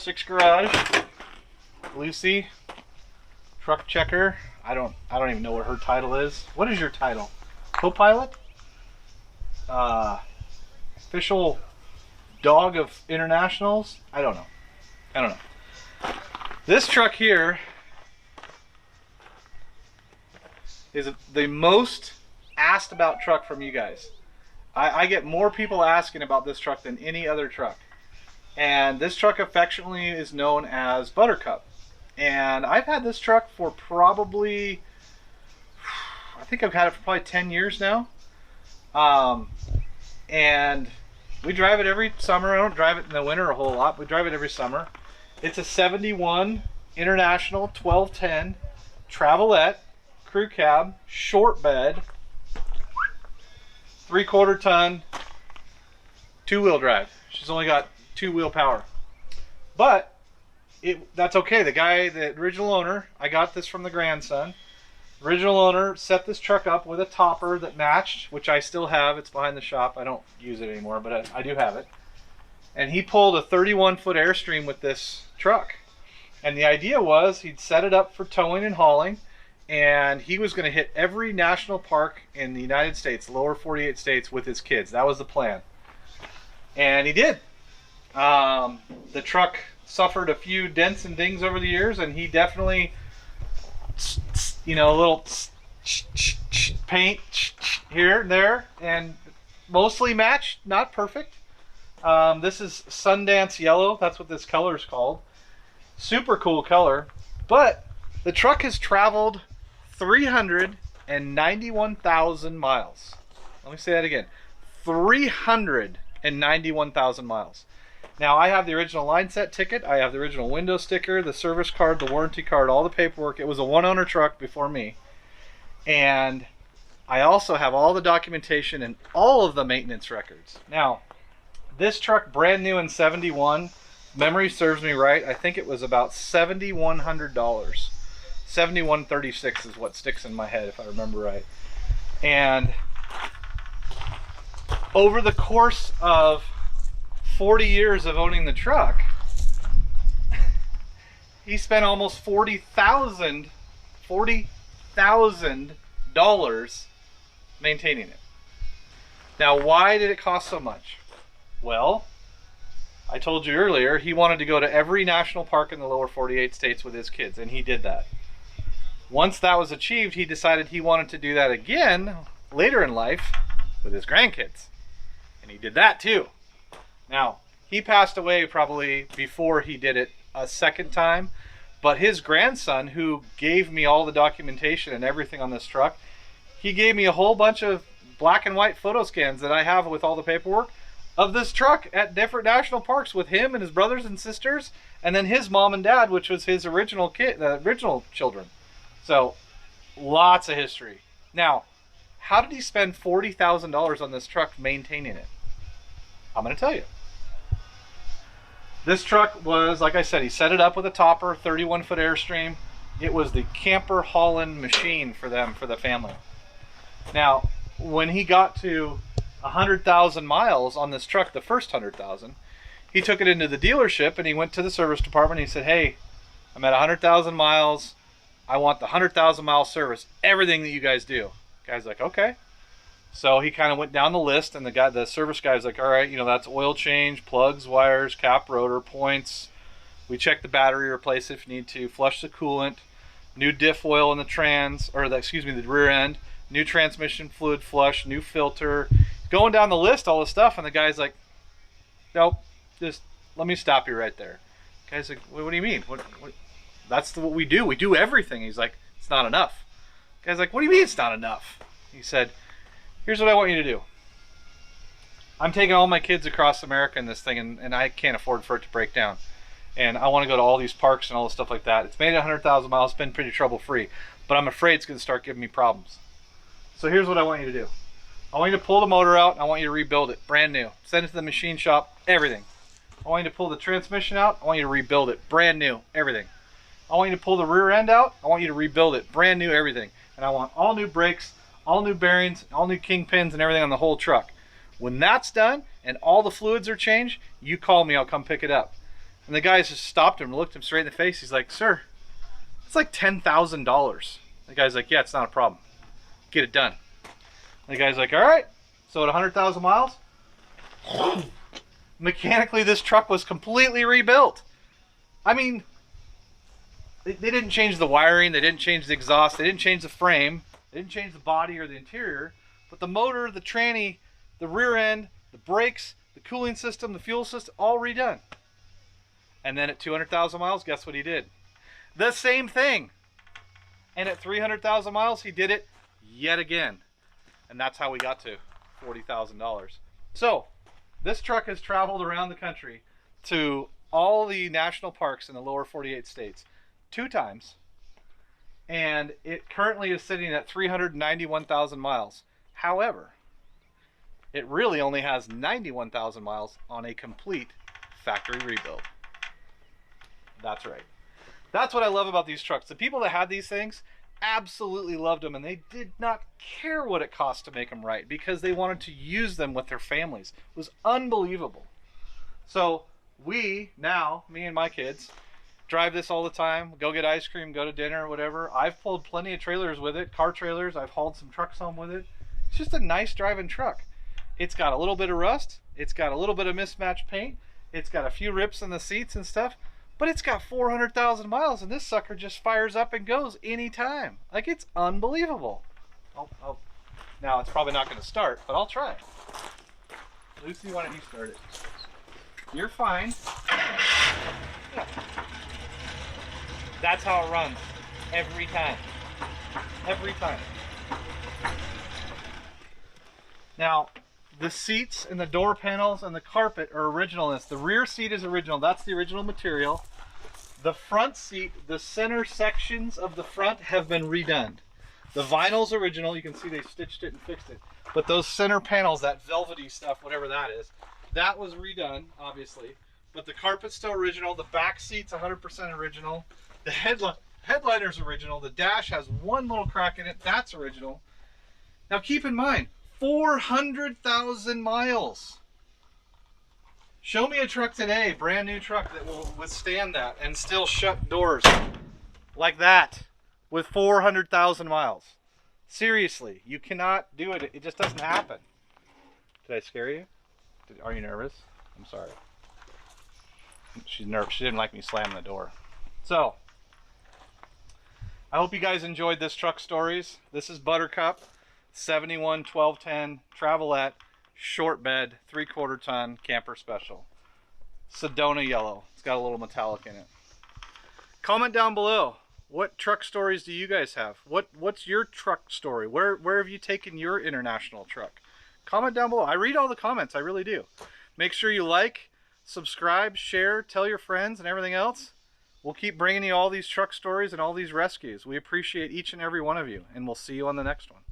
6 garage. Lucy, truck checker. I don't even know what her title is. What is your title? Co-pilot? Official dog of internationals? I don't know. This truck here is the most asked about truck from you guys. I get more people asking about this truck than any other truck. And this truck affectionately is known as Buttercup. And I've had this truck for probably, I think I've had it for probably 10 years now. And we drive it every summer. I don't drive it in the winter a whole lot. We drive it every summer. It's a 71 International 1210 Travelette crew cab, short bed, 3/4 ton, 2-wheel drive. She's only got 2-wheel power. But that's okay. The original owner, I got this from the grandson. The original owner set this truck up with a topper that matched, which I still have. It's behind the shop. I don't use it anymore, but I do have it. And he pulled a 31-foot Airstream with this truck. And the idea was he'd set it up for towing and hauling, and he was going to hit every national park in the United States, lower 48 states, with his kids. That was the plan. And he did. The truck suffered a few dents and dings over the years, and he definitely, you know, a little paint here and there, and mostly matched, not perfect. This is Sundance Yellow. That's what this color is called. Super cool color. But the truck has traveled 391,000 miles. Let me say that again. 391,000 miles. Now, I have the original line set ticket. I have the original window sticker, the service card, the warranty card, all the paperwork. It was a one-owner truck before me. And I also have all the documentation and all of the maintenance records. Now, this truck, brand new in 71, memory serves me right, I think it was about $7,100. $7,136 is what sticks in my head, if I remember right. And over the course of 40 years of owning the truck, he spent almost $40,000 maintaining it. Now, why did it cost so much? Well, I told you earlier, he wanted to go to every national park in the lower 48 states with his kids, and he did that. Once that was achieved, he decided he wanted to do that again later in life with his grandkids. And he did that too. Now, he passed away probably before he did it a second time, but his grandson, who gave me all the documentation and everything on this truck, he gave me a whole bunch of black and white photo scans that I have with all the paperwork of this truck at different national parks with him and his brothers and sisters, and then his mom and dad, which was his original original children. So, lots of history. Now, how did he spend $40,000 on this truck maintaining it? I'm going to tell you. This truck was, like I said, he set it up with a topper, 31-foot Airstream. It was the camper hauling machine for them, for the family. Now, when he got to 100,000 miles on this truck, the first 100,000, he took it into the dealership and he went to the service department and he said, "Hey, I'm at 100,000 miles. I want the 100,000 mile service, everything that you guys do." The guy's like, "Okay." So he kind of went down the list, and the service guy's like, "All right, you know, that's oil change, plugs, wires, cap, rotor, points. We check the battery, replace it if you need to, flush the coolant, new diff oil in the the rear end, new transmission fluid flush, new filter." Going down the list, all the stuff, and the guy's like, "Nope, just let me stop you right there." The guy's like, "What do you mean? What? That's what we do. We do everything." He's like, "It's not enough." The guy's like, "What do you mean it's not enough?" He said, "Here's what I want you to do. I'm taking all my kids across America in this thing, and I can't afford for it to break down. And I want to go to all these parks and all this stuff like that. It's made it 100,000 miles. It's been pretty trouble-free. But I'm afraid it's going to start giving me problems. So here's what I want you to do. I want you to pull the motor out, and I want you to rebuild it, brand new. Send it to the machine shop, everything. I want you to pull the transmission out. I want you to rebuild it, brand new, everything. I want you to pull the rear end out. I want you to rebuild it, brand new, everything. And I want all new brakes, all new bearings, all new kingpins and everything on the whole truck. When that's done and all the fluids are changed, you call me, I'll come pick it up." And the guy just stopped him and looked him straight in the face. He's like, sir, it's like $10,000. The guy's like, yeah, it's not a problem. Get it done. And the guy's like, all right. So at 100,000 miles, mechanically this truck was completely rebuilt. I mean, they didn't change the wiring, they didn't change the exhaust, they didn't change the frame, they didn't change the body or the interior, but the motor, the tranny, the rear end, the brakes, the cooling system, the fuel system, all redone. And then at 200,000 miles, guess what he did? The same thing. And at 300,000 miles, he did it yet again. And that's how we got to $40,000. So this truck has traveled around the country to all the national parks in the lower 48 states 2 times, and it currently is sitting at 391,000 miles. However, it really only has 91,000 miles on a complete factory rebuild. That's right. That's what I love about these trucks. The people that had these things absolutely loved them, and they did not care what it cost to make them right because they wanted to use them with their families. It was unbelievable. So we now, me and my kids, drive this all the time. Go get ice cream, go to dinner, whatever. I've pulled plenty of trailers with it, car trailers. I've hauled some trucks home with it. It's just a nice driving truck. It's got a little bit of rust. It's got a little bit of mismatched paint. It's got a few rips in the seats and stuff. But it's got 400,000 miles, and this sucker just fires up and goes anytime. Like, it's unbelievable. Now, it's probably not going to start, but I'll try. Lucy, why don't you start it? You're fine. Yeah. That's how it runs. Every time. Every time. Now, the seats and the door panels and the carpet are original. The rear seat is original. That's the original material. The front seat, the center sections of the front have been redone. The vinyl's original. You can see they stitched it and fixed it. But those center panels, that velvety stuff, whatever that is, that was redone, obviously. But the carpet's still original. The back seat's 100% original. The headliner's original. The dash has one little crack in it. That's original. Now keep in mind, 400,000 miles. Show me a truck today, brand new truck, that will withstand that and still shut doors like that with 400,000 miles. Seriously, you cannot do it. It just doesn't happen. Did I scare you? Are you nervous? I'm sorry. She's nervous. She didn't like me slamming the door. So, I hope you guys enjoyed this truck stories. This is Buttercup, 71 1210 Travelette, short bed, 3/4 ton camper special. Sedona yellow. It's got a little metallic in it. Comment down below. What truck stories do you guys have? What's your truck story? Where have you taken your international truck? Comment down below. I read all the comments. I really do. Make sure you like, subscribe, share, tell your friends, and everything else. We'll keep bringing you all these truck stories and all these rescues. We appreciate each and every one of you, and we'll see you on the next one.